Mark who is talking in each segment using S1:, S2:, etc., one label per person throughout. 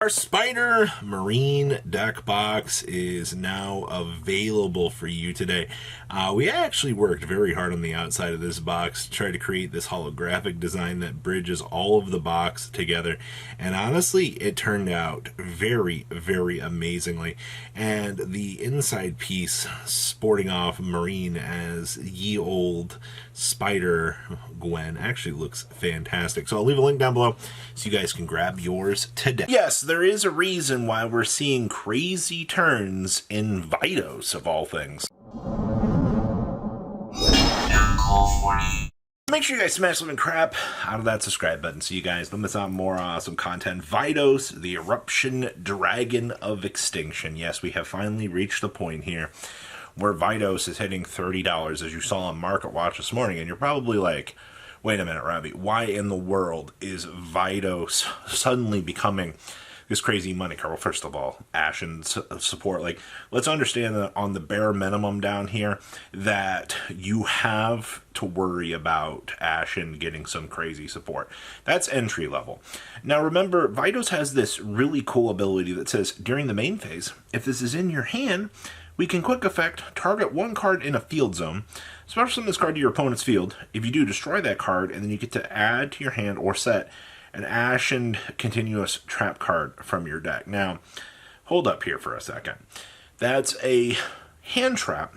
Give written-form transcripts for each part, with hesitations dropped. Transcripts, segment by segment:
S1: Our Spider Marine deck box is now available for you today. We actually worked very hard on the outside of this box to try to create this holographic design that bridges all of the box together. And honestly, it turned out very, very amazingly. And the inside piece sporting off Marine as ye old Spider Gwen actually looks fantastic. So I'll leave a link down below so you guys can grab yours today. Yes, there is a reason why we're seeing crazy turns in Vidos, of all things. Make sure you guys smash some crap out of that subscribe button so you guys don't miss out on more awesome content. Vidos, the Eruption Dragon of Extinction. Yes, we have finally reached the point here where Vidos is hitting $30, as you saw on Market Watch this morning, and you're probably like, wait a minute, Robbie, why in the world is Vidos suddenly becoming this crazy money car? Well, first of all, Ashen support. Like, let's understand that on the bare minimum down here that you have to worry about Ashen getting some crazy support. That's entry level. Now remember, Vidos has this really cool ability that says during the main phase, if this is in your hand, we can quick effect target one card in a field zone. Special summon this card to your opponent's field. If you do, destroy that card, and then you get to add to your hand or set an Ashen continuous trap card from your deck. Now, hold up here for a second. That's a hand trap.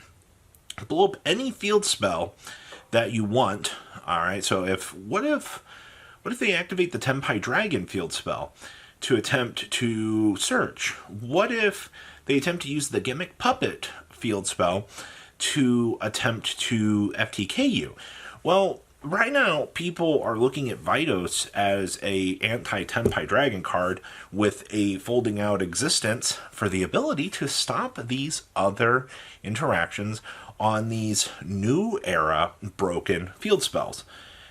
S1: Blow up any field spell that you want. All right. So what if they activate the Tempai Dragon field spell to attempt to search? What if they attempt to use the Gimmick Puppet field spell to attempt to FTK you? Well, right now, people are looking at Vidos as a anti-Tempai Dragon card with a folding out existence for the ability to stop these other interactions on these new era broken field spells.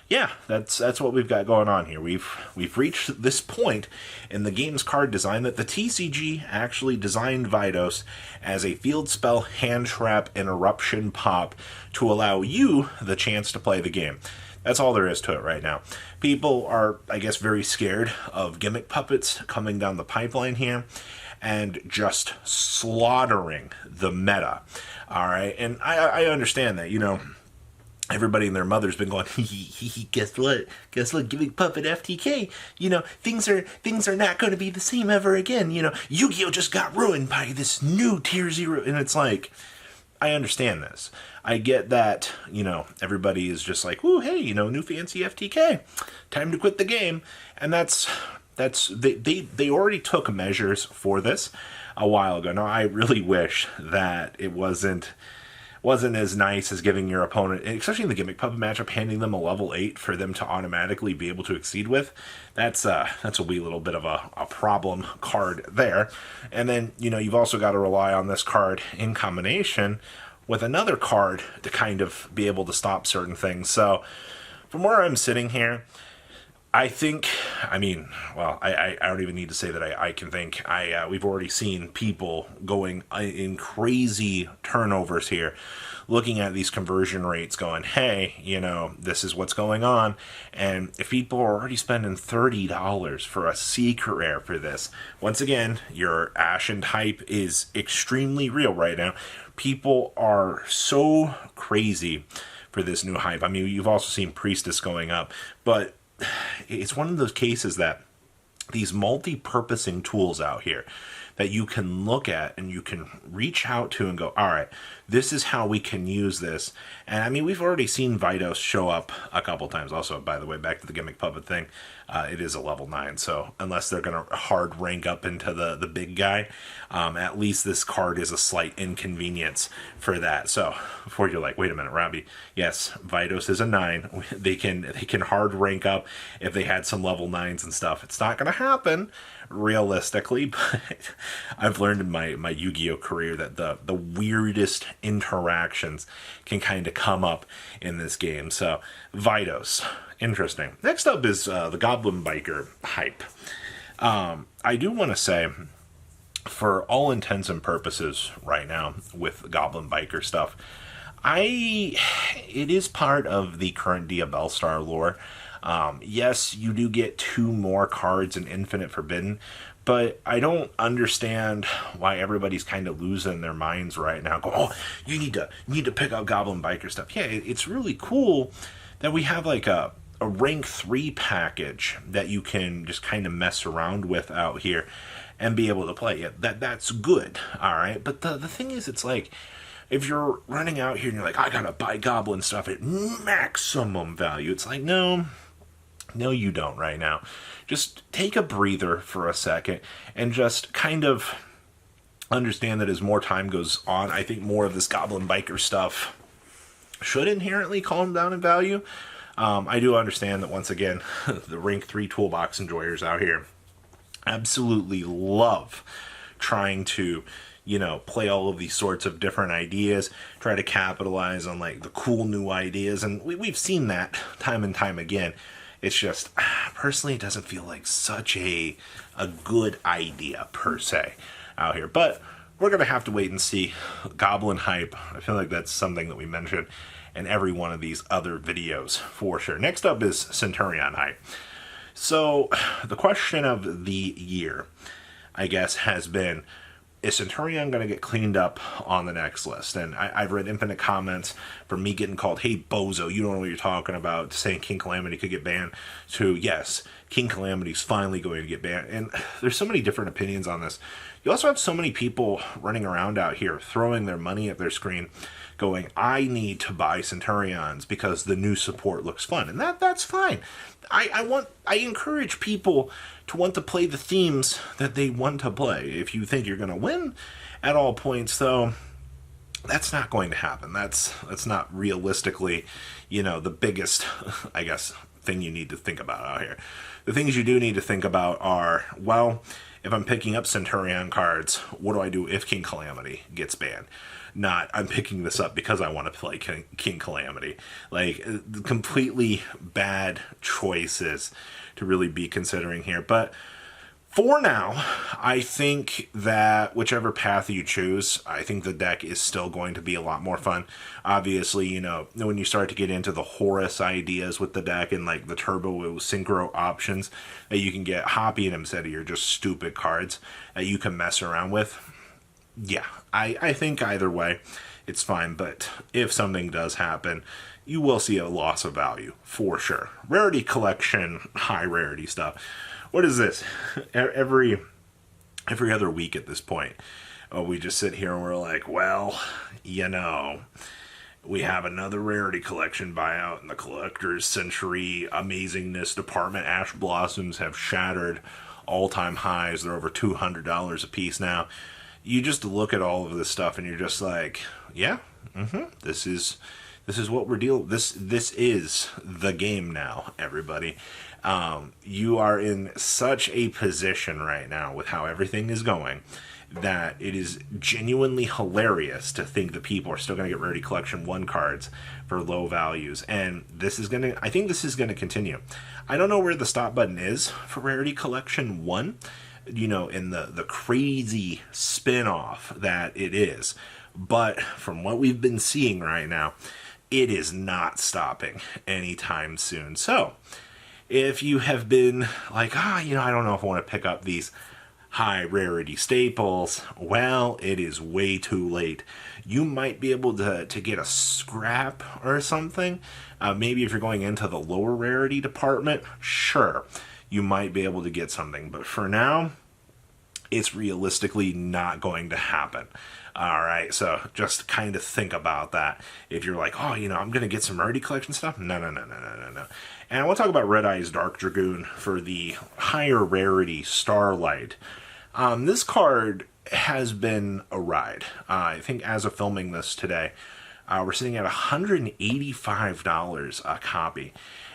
S1: Yeah, that's what we've got going on here. We've reached this point in the game's card design that the TCG actually designed Vidos as a field spell, hand trap, and eruption pop to allow you the chance to play the game. That's all there is to it right now. People are, I guess, very scared of gimmick puppets coming down the pipeline here and just slaughtering the meta. All right, and I understand that, you know. Everybody and their mother's been going, guess what? Guess what? Gimmick Puppet FTK. You know, things are not going to be the same ever again. You know, Yu-Gi-Oh just got ruined by this new Tier 0. And it's like, I understand this. I get that, you know, everybody is just like, ooh, hey, you know, new fancy FTK. Time to quit the game. And they already took measures for this a while ago. Now, I really wish that it wasn't as nice as giving your opponent, especially in the Gimmick Puppet matchup, handing them a level 8 for them to automatically be able to exceed with. That's a wee little bit of a problem card there. And then, you know, you've also got to rely on this card in combination with another card to kind of be able to stop certain things. So from where I'm sitting here, I think, I mean, well, I don't even need to say that I can think. We've already seen people going in crazy turnovers here, looking at these conversion rates going, hey, you know, this is what's going on. And if people are already spending $30 for a secret rare for this, once again, your Ashen hype is extremely real right now. People are so crazy for this new hype. I mean, you've also seen Priestess going up, but it's one of those cases that these multi-purposing tools out here that you can look at and you can reach out to and go, all right, this is how we can use this. And I mean, we've already seen Vidos show up a couple times. Also, by the way, back to the Gimmick Puppet thing, it is a level 9. So unless they're going to hard rank up into the big guy, at least this card is a slight inconvenience for that. So before you're like, wait a minute, Robbie, yes, Vidos is a 9. They can hard rank up if they had some level 9s and stuff. It's not going to happen realistically, but I've learned in my Yu-Gi-Oh career that the weirdest interactions can kind of come up in this game. So Vidos, interesting. Next up is the Goblin Biker hype. I do want to say, for all intents and purposes right now with Goblin Biker stuff, it is part of the current Diabellstar lore. Yes, you do get 2 more cards in Infinite Forbidden, But I don't understand why everybody's kind of losing their minds right now. Go, oh, you need to pick up Goblin Biker stuff. Yeah, it's really cool that we have like a rank 3 package that you can just kind of mess around with out here and be able to play. Yeah, that's good. All right. But the thing is, it's like, if you're running out here and you're like, I gotta buy Goblin stuff at maximum value, it's like, no, you don't right now. Just take a breather for a second and just kind of understand that as more time goes on, I think more of this Goblin Biker stuff should inherently calm down in value. I do understand that, once again, the rank 3 toolbox enjoyers out here absolutely love trying to, play all of these sorts of different ideas, try to capitalize on like the cool new ideas, and we've seen that time and time again. It's just, personally, it doesn't feel like such a good idea per se out here. But we're going to have to wait and see. Goblin Hype, I feel like that's something that we mentioned in every one of these other videos for sure. Next up is Centurion Hype. So the question of the year, I guess, has been, is Centurion going to get cleaned up on the next list? And I've read infinite comments from me getting called, hey, bozo, you don't know what you're talking about, saying King Calamity could get banned, to, yes, King Calamity's finally going to get banned. And there's so many different opinions on this. You also have so many people running around out here throwing their money at their screen going, I need to buy Centurions because the new support looks fun. And that's fine. I encourage people to want to play the themes that they want to play. If you think you're going to win at all points, though, that's not going to happen. That's not realistically, the biggest, I guess, thing you need to think about out here. The things you do need to think about are, well, if I'm picking up Centurion cards, what do I do if King Calamity gets banned? Not, I'm picking this up because I want to play King Calamity. Like, completely bad choices to really be considering here. But for now, I think that whichever path you choose, I think the deck is still going to be a lot more fun. Obviously, when you start to get into the Horus ideas with the deck and like the turbo synchro options that you can get, Hoppy and instead of your just stupid cards that you can mess around with. Yeah, I think either way, it's fine. But if something does happen, you will see a loss of value for sure. Rarity collection, high rarity stuff. What is this? Every other week at this point, we just sit here and we're like, well, we have another rarity collection buyout in the collector's century amazingness department. Ash blossoms have shattered all-time highs. They're over $200 a piece now. You just look at all of this stuff and you're just like, yeah, this is what we're dealing. This is the game now, everybody. You are in such a position right now with how everything is going that it is genuinely hilarious to think that people are still going to get Rarity Collection 1 cards for low values. And I think this is going to continue. I don't know where the stop button is for Rarity Collection 1. In the crazy spin-off that it is. But from what we've been seeing right now, it is not stopping anytime soon. So, if you have been like, I don't know if I want to pick up these high rarity staples, well, it is way too late. You might be able to get a scrap or something. Maybe if you're going into the lower rarity department, sure, you might be able to get something. But for now, it's realistically not going to happen. All right, so just kind of think about that. If you're like, I'm going to get some Rarity Collection stuff. No. And I want to talk about Red Eye's Dark Dragoon for the higher rarity Starlight. This card has been a ride. I think as of filming this today, we're sitting at $185 a copy.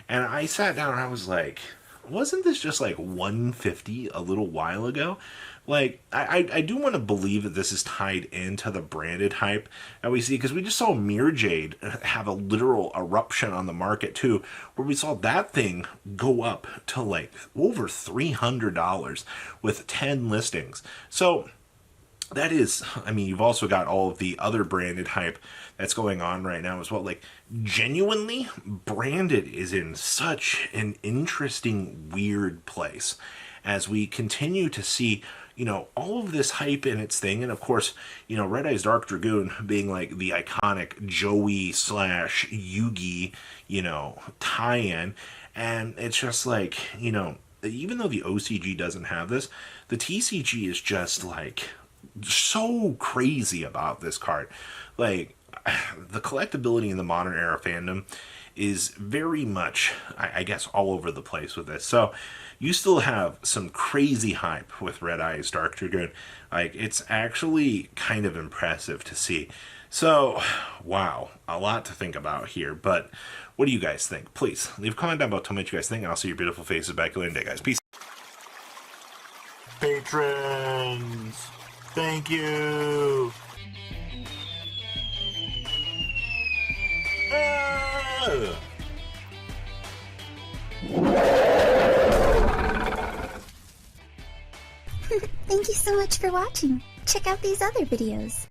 S1: And I sat down and I was like, wasn't this just like $150 a little while ago? Like, I do want to believe that this is tied into the branded hype that we see, because we just saw Mirror Jade have a literal eruption on the market too, where we saw that thing go up to like over $300 with 10 listings. So that is, you've also got all of the other branded hype that's going on right now as well. Like, genuinely, branded is in such an interesting, weird place. as we continue to see, you know, all of this hype in its thing. And of course, you know, Red Eye's Dark Dragoon being like the iconic Joey slash Yugi, you know, tie-in. And it's just like, you know, even though the OCG doesn't have this, the TCG is just like so crazy about this card. Like, the collectability in the modern era fandom is very much, I guess, all over the place with this. So you still have some crazy hype with Red Eye's Dark Dragoon. Like, it's actually kind of impressive to see. So, wow, a lot to think about here. But what do you guys think? Please leave a comment down below. Tell me what you guys think, and I'll see your beautiful faces back later today, guys. Peace.
S2: Patrons, thank you.
S3: Thank you so much for watching. Check out these other videos.